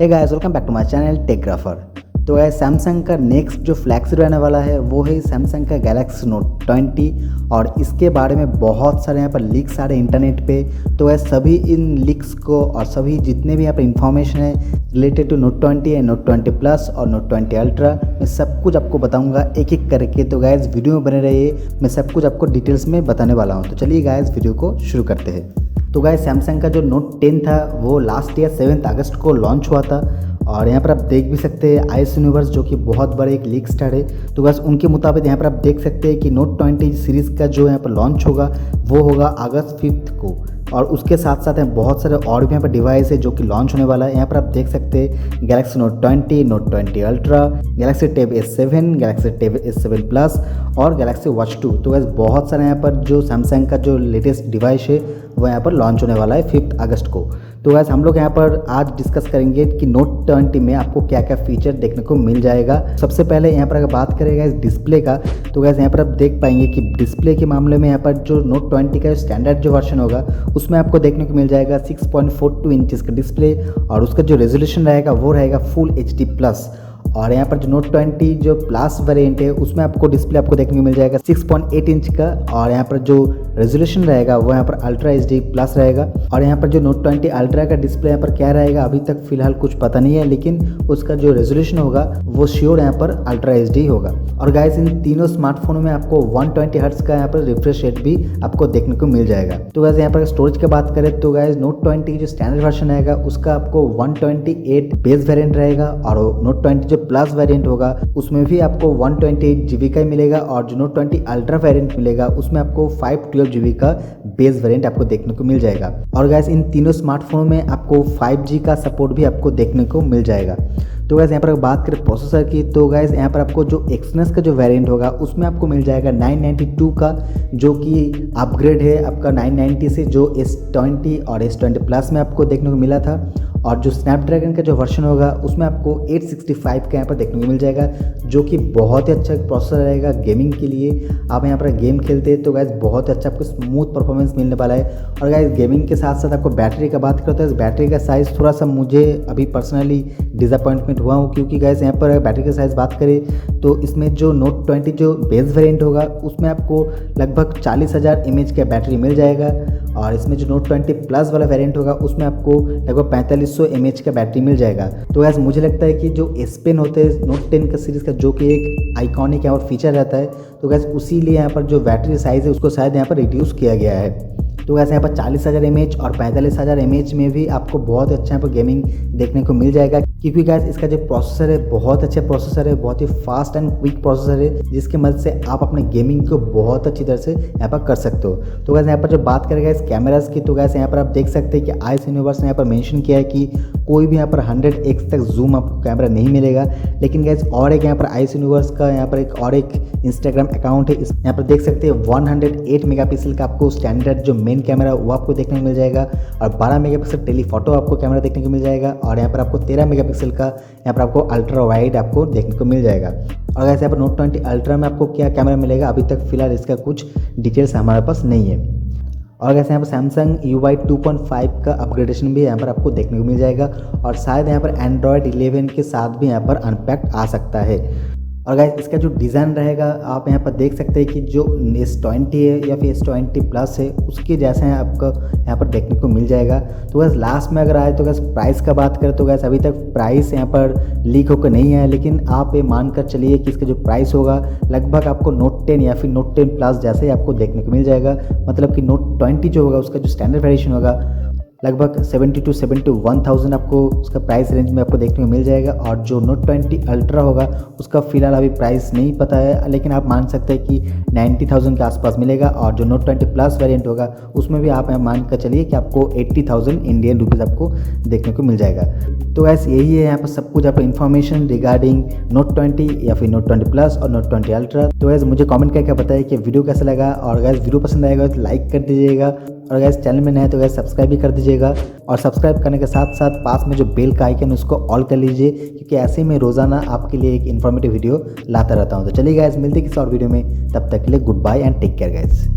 Hey guys, welcome back to my channel Techgrapher. तो guys, Samsung का next जो flagship रहने वाला है वो है सैमसंग का गैलेक्सी नोट 20 और इसके बारे में बहुत सारे यहाँ पर लीक्स आ रहे हैं इंटरनेट पे। तो गाइस, सभी इन लीक्स को और सभी जितने भी यहाँ पर इन्फॉर्मेशन है related to note 20 and note 20 plus और नोट 20 अल्ट्रा, मैं सब कुछ आपको बताऊँगा एक एक करके। तो गाइस, वीडियो में बने रहिए, मैं सब कुछ आपको डिटेल्स में बताने वाला हूँ। तो चलिए गाइस, वीडियो को शुरू करते हैं। तो गाइस, सैमसंग का जो नोट 10 था वो लास्ट ईयर 7 अगस्त को लॉन्च हुआ था और यहाँ पर आप देख भी सकते हैं आईएस यूनिवर्स जो कि बहुत बड़े एक लीक स्टार है। तो बस उनके मुताबिक यहाँ पर आप देख सकते हैं कि नोट 20 सीरीज़ का जो यहाँ पर लॉन्च होगा वो होगा अगस्त 5 को। और उसके साथ साथ बहुत सारे और भी यहाँ पर डिवाइस है जो कि लॉन्च होने वाला है। यहाँ पर आप देख सकते हैं Galaxy note 20, note 20 ultra, Galaxy tab S7, Galaxy tab S7 plus और गैलेक्सी वॉच 2। तो वैसे बहुत सारे यहाँ पर जो सैमसंग का जो लेटेस्ट डिवाइस है वो यहाँ पर लॉन्च होने वाला है 5 अगस्त को। तो वैसे हम लोग यहाँ पर आज डिस्कस करेंगे कि नोट 20 में आपको क्या क्या फीचर देखने को मिल जाएगा। सबसे पहले यहाँ पर अगर बात करेगा इस डिस्प्ले का, तो वैसे यहाँ पर आप देख पाएंगे कि डिस्प्ले के मामले में यहाँ पर जो नोट 20 का स्टैंडर्ड जो वर्जन होगा उसमें आपको देखने को मिल जाएगा 6.42 इंचेस का डिस्प्ले और उसका जो रेजोल्यूशन रहेगा वो रहेगा फुल HD प्लस। और यहाँ पर जो नोट 20 जो प्लस वेरिएंट है उसमें आपको डिस्प्ले आपको देखने को मिल जाएगा 6.8 इंच का और यहाँ पर जो रेजोल्यूशन रहेगा वो यहाँ पर अल्ट्रा HD प्लस रहेगा। और यहाँ पर जो नोट 20 अल्ट्रा का डिस्प्ले यहाँ पर क्या रहेगा अभी तक फिलहाल कुछ पता नहीं है, लेकिन उसका जो रेजोल्यूशन होगा वो श्योर यहाँ पर अल्ट्रा HD होगा। और गाइस, इन तीनों स्मार्टफोनों में आपको 120 हर्ट्ज का यहाँ पर रिफ्रेश रेट भी आपको देखने को मिल जाएगा। तो गाइस, यहाँ पर स्टोरेज की बात करें तो गाइस नोट 20 जो स्टैंडर्ड वर्जन रहेगा उसका आपको 128 बेस वेरिएंट रहेगा और नोट 20 जो प्लस वेरिएंट होगा उसमें भी आपको 128 GB का मिलेगा और जो नोट 20 अल्ट्रा वेरिएंट मिलेगा उसमें आपको 512 GB का बेस वेरिएंट आपको देखने को मिल जाएगा। और गाइस, इन तीनों स्मार्टफोनों में आपको 5G का सपोर्ट भी आपको देखने को मिल जाएगा। तो गाइस, यहाँ पर बात करें प्रोसेसर की, तो गाइस यहाँ पर आपको जो एक्सनस का जो वेरिएंट होगा उसमें आपको मिल जाएगा 992 का, जो कि अपग्रेड है आपका 990 से जो S20 और S20 प्लस में आपको देखने को मिला था। और जो स्नैपड्रैगन का जो वर्जन होगा उसमें आपको 865 का यहाँ पर देखने को मिल जाएगा, जो कि बहुत ही अच्छा प्रोसेसर रहेगा गेमिंग के लिए। आप यहाँ पर गेम खेलते हैं तो गाइस बहुत अच्छा आपको स्मूथ परफॉर्मेंस मिलने वाला है। और गाइस, गेमिंग के साथ साथ आपको बैटरी का बात करते हैं, इस बैटरी का साइज़ थोड़ा सा मुझे अभी पर्सनली डिसअपॉइंटमेंट हुआ हूँ, क्योंकि गाइस यहाँ पर बैटरी का साइज़ बात करें तो इसमें जो नोट 20 जो बेस वेरिएंट होगा उसमें आपको लगभग 40,000 mAh का बैटरी मिल जाएगा और इसमें जो नोट 20 प्लस वाला वेरिएंट होगा उसमें आपको लगभग 4500 mAh का बैटरी मिल जाएगा। तो गाइस, मुझे लगता है कि जो S Pen होते हैं नोट 10 का सीरीज़ का जो कि एक आइकॉनिक यहाँ पर फीचर रहता है, तो गाइस उसी लिए यहाँ पर जो बैटरी साइज़ है उसको शायद यहाँ पर रिड्यूस किया गया है। तो वैसे यहाँ पर 40,000 mAh और 45,000 mAh में भी आपको बहुत अच्छा यहाँ पर गेमिंग देखने को मिल जाएगा, क्योंकि गाइस इसका जो प्रोसेसर है बहुत अच्छा प्रोसेसर है, बहुत ही फास्ट एंड क्विक प्रोसेसर है, जिसकी मदद से आप अपने गेमिंग को बहुत अच्छी तरह से यहाँ पर कर सकते हो। तो गाइस, यहाँ पर जो बात करेगा इस कैमरास की, तो गाइस यहाँ पर आप देख सकते हैं कि आईएस यूनिवर्स ने यहाँ पर मेंशन किया है कि कोई भी यहाँ पर 100x तक जूम आपको कैमरा नहीं मिलेगा। लेकिन गाइस और एक यहाँ पर आईएस यूनिवर्स का यहाँ पर एक और एक इंस्टाग्राम अकाउंट है, यहाँ पर देख सकते हैं 108 मेगापिक्सल का आपको स्टैंडर्ड जो मेन कैमरा वो आपको देखने को मिल जाएगा और 12 मेगापिक्सल टेलीफोटो आपको कैमरा देखने को मिल जाएगा और यहाँ पर आपको 13 मेगापिक्सल का यहाँ पर आपको अल्ट्रा वाइड आपको देखने को मिल जाएगा। और यहाँ पर नोट 20 अल्ट्रा में आपको क्या कैमरा मिलेगा अभी तक फिलहाल इसका कुछ डिटेल्स हमारे पास नहीं है। और यहाँ पर सैमसंग UI 2.5 का अपग्रेडेशन भी यहाँ पर आपको देखने को मिल जाएगा और शायद यहाँ पर एंड्रॉयड 11 के साथ भी यहाँ पर अनपैक्ड आ सकता है। और गाइस, इसका जो डिज़ाइन रहेगा आप यहाँ पर देख सकते हैं कि जो S20 है या फिर S20 प्लस है उसके जैसा है आपको यहाँ पर देखने को मिल जाएगा। तो गैस लास्ट में अगर आए तो गैस प्राइस का बात करें तो गैस अभी तक प्राइस यहाँ पर लीक होकर नहीं है, लेकिन आप ये मानकर चलिए कि इसका जो प्राइस होगा लगभग आपको नोट 10 या फिर नोट 10 प्लस जैसे ही आपको देखने को मिल जाएगा। मतलब कि नोट 20 जो होगा उसका जो स्टैंडर्ड वेरिएशन होगा लगभग 70 to 71,000 आपको उसका प्राइस रेंज में आपको देखने को मिल जाएगा। और जो नोट 20 अल्ट्रा होगा उसका फिलहाल अभी प्राइस नहीं पता है, लेकिन आप मान सकते हैं कि 90,000 के आसपास मिलेगा। और जो नोट 20 प्लस वेरिएंट होगा उसमें भी आप मान कर चलिए कि आपको 80,000 इंडियन रुपीज़ आपको देखने को मिल जाएगा। तो गैस यही है यहाँ पर सब कुछ यहाँ पर इन्फॉर्मेशन रिगार्डिंग नोट 20 या फिर नोट 20 प्लस और नोट 20 अल्ट्रा। तो गैस मुझे कमेंट करके बताइए कि वीडियो कैसा लगा, और गैस वीडियो पसंद आएगा तो लाइक कर दीजिएगा, और गैस चैनल में नए हैं तो गैस सब्सक्राइब भी कर दीजिएगा। और सब्सक्राइब करने के साथ साथ पास में जो बेल का आइकन उसको ऑल कर लीजिए, क्योंकि ऐसे ही मैं रोज़ाना आपके लिए एक इन्फॉर्मेटिव वीडियो लाता रहता हूँ। तो चलिए गैस मिलते हैं किसी और वीडियो में, तब तक के लिए goodbye and take care gas.